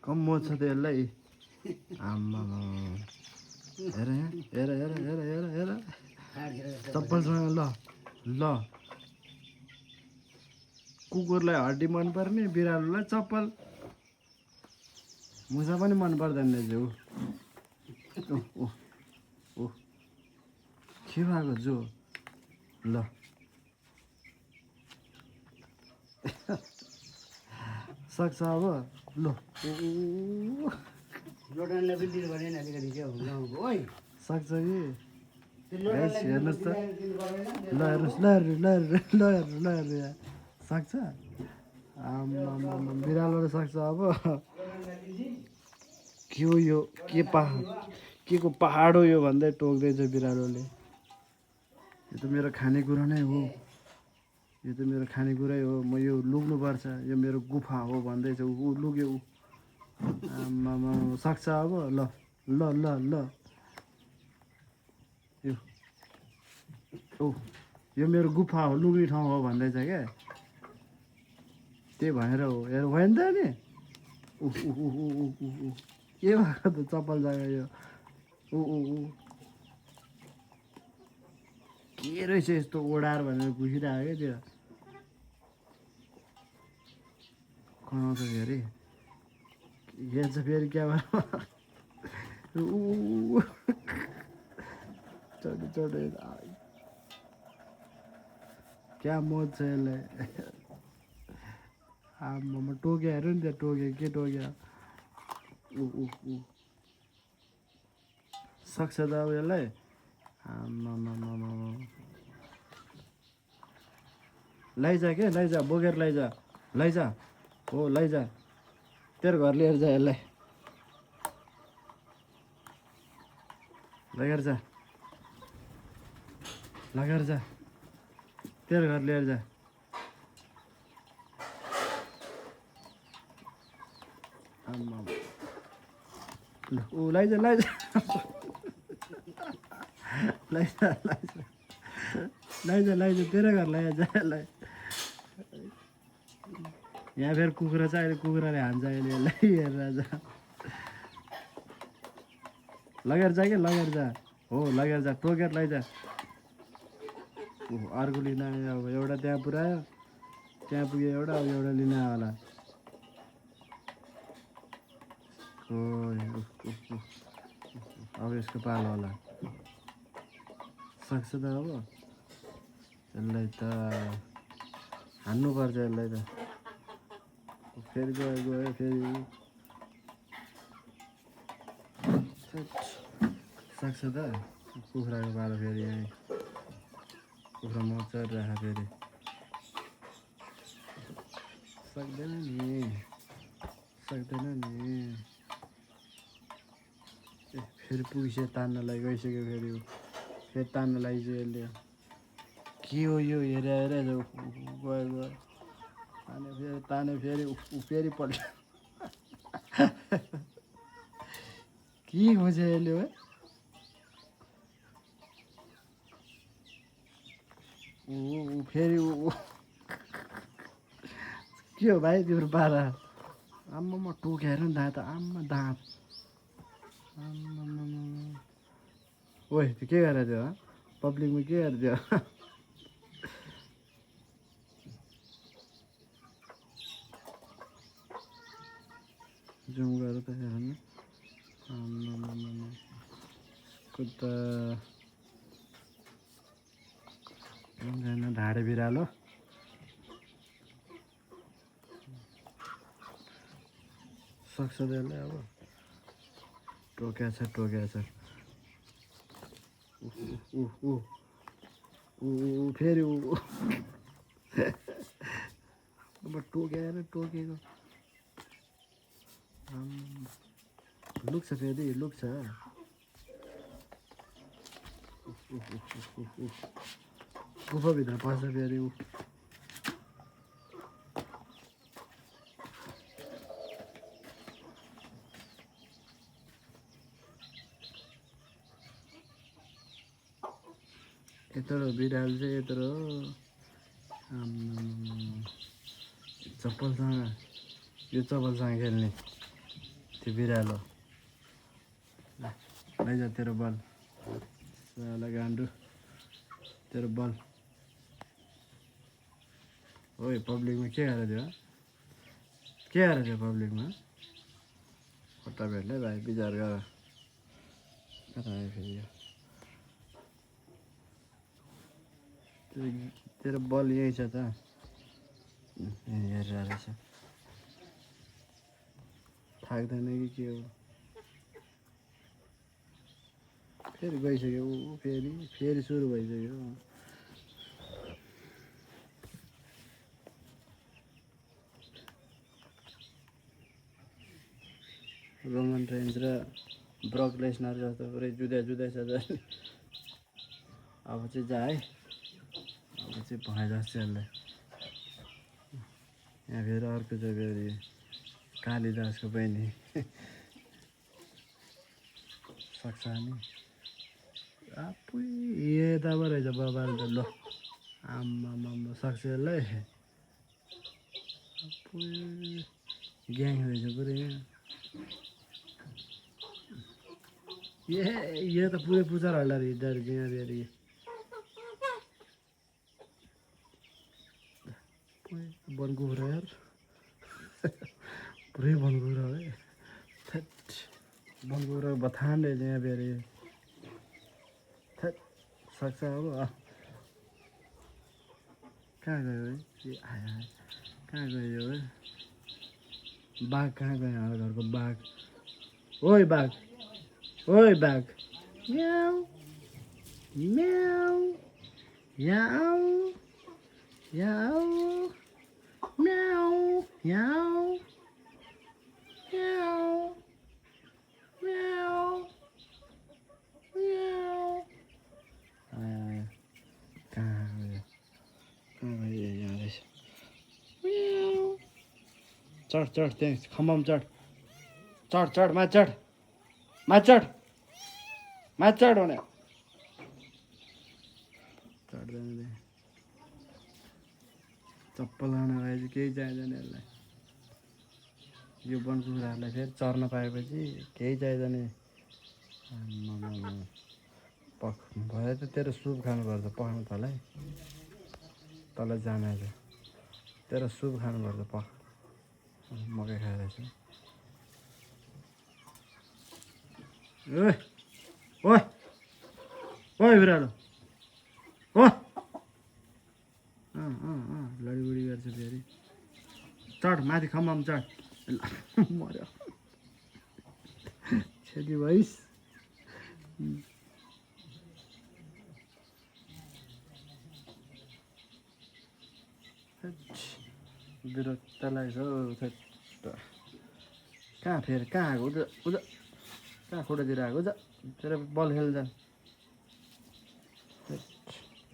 कम मोज छ त यसलाई आम्मा हेर यहाँ हेर हेर हेर हेर हेर चप्पलसँग ल ल कुकुरलाई हड्डी मनपर्ने बिरालोलाई चप्पल मुसा पनि मन पर्दैन जो के भएको जो ल सक्छ अब ल सक्छ कि हेर्नुहोस् त ल हेर्नुहोस् ल ल ल सक्छ बिरालोले सक्छ अब के हो यो के को पहाड हो यो भन्दै टोक्दैछ बिरालोले यो त मेरो खानेकुरा नै हो यो त मेरो खानेकुरै हो म यो लुक्नुपर्छ यो मेरो गुफा हो भन्दैछ ऊ लुक्यो ऊ आम्मामा सक्छ अब ल ल ल ल यो मेरो गुफा हो लुग्ने ठाउँ हो भन्दैछ क्या त्यही भनेर हो हेर होइन त नि के भएको त चप्पल जग्गा यो के रहेछ यस्तो ओडार भनेर घुसिरहेको क्या त्यो कनाउँछ फेरि हेर्छ फेरि क्या चढी चढी क्या मोज छ यसलाई आम्मामा टोक्यो हेर्नु नि त्यहाँ टोक्यो के टोक्यो सक्छ त अब यसलाई आम्मामा लैजा के लैजा बोकेर लैजा लैजा हो लैजा तेरो घर लिएर जा यसलाई लगेर जा लगेर जा तेरो घर लिएर जा आम्मा ल ऊ लैजा लैजा लैजा लैजा लैजा लैजा तेरो घर लैजा यसलाई यहाँ फेरि कुखुरा छ अहिले कुखुराले हान्छ अहिले यसलाई हेरेर जा लगेर जा कि लगेर जा हो लगेर जा टोकेर लैजा अर्को लिन आयो अब एउटा त्यहाँ पुऱ्यायो त्यहाँ पुग्यो एउटा अब एउटा लिन आयो होला अब यसको पालो होला सक्छ त अब यसलाई त हान्नुपर्छ यसलाई त फेरि गयो गयो फेरि सक्छ त कुखुराको पालो फेरि यहीँ कुखुरा मजा राख फेरि सक्दैन नि फेरि पुगिसक्यो तान्नलाई गइसक्यो फेरि तान्न लागिसक्यो यसले के हो यो हेरे हेरे गयो गयो ताने फेरि फेरि पल्ट के खोज्यो यसले है फेरि के हो भाइ तिम्रो पारा आम्मामा टोक्यो हेर नि दाँत आम्मा दाँत आम्मामा ओइ त्यो के गरेर थियो पब्लिकमा के गरेर थियो जुम गरेर त हेर्नु आम्मामा कुद्दा ढाडे बिरालो सक्छ त यसलाई अब टोक्या छ फेरि अब टोकेको लुक्छ फेरि लुक्छ गुफाभित्र पस्छ फेरि यत्रो बिरालो चाहिँ यत्रो चप्पलसँग यो चप्पलसँग खेल्ने त्यो बिरालो लैजा तेरो बल साला गान्डु तेरो बल ओइ पब्लिकमा के गरेर थियो के गरेर थियो पब्लिकमा खुट्टा भेट्लै भाइ विचार गर कता आयो फेरि यो तेरो बल यही छ त हेरेर रहेछ थाक्दैन कि के हो फेरि गइसक्यो ऊ फेरि सुरु भइसक्यो रोमन रेन्ज र ब्रक लेसनर जस्तो पुरै जुदा जुदा छ अब चाहिँ जा है अब चाहिँ भए जस्तो यसलाई यहाँ फेरि अर्को छ फेरि कालिदासको बहिनी सक्छ नि आफै यताबाट रहेछ बबाल त ल आम्मा सक्छ यसलाई आफै ग्याङ रहेछ पुरै ये त पुरै पुचार हाल्दा रहेछ यहाँ फेरि बनकुखुरा यार पुरै बनकुखुरा है थेट बनकुखुरा बथान रहेछ यहाँ फेरि थेट सक्छ अब कहाँ गयो है आयो कहाँ गयो है बाघ कहाँ गयो हाम्रो घरको बाघ ओइ बाघ म्याउ म्याउ यहाँ आऊ यहाँ आऊ म्याउ यहाँ आऊ म्याउ म्याउ म्याउ आयो कहाँ गयो यहाँ रहेछ म्याउ चढ त्यहाँ खम्बामा चढ माथि चढ भने चढ्दैन चप्पल लान गए चाहिँ केही चाहिँदैन यसलाई यो बनकुखुराहरूलाई फेरि चर्न पाएपछि केही चाहिँदैन पख भयो त तेरो सुप खानुपर्छ पख्नु तँलाई जाने छ तेरो सुप खानुपर्छ पख मकै खाइरहेछु ओइ बिरालो ओ लडीबुडी गर्छ फेरि चढ माथि खम्बामा चढ मर्यो छेकी भइस विरक्त लाग्छ कहाँ फेरि कहाँ आएको उता कहाँ खुट्टातिर आएको उता तेरो बल खेल्दा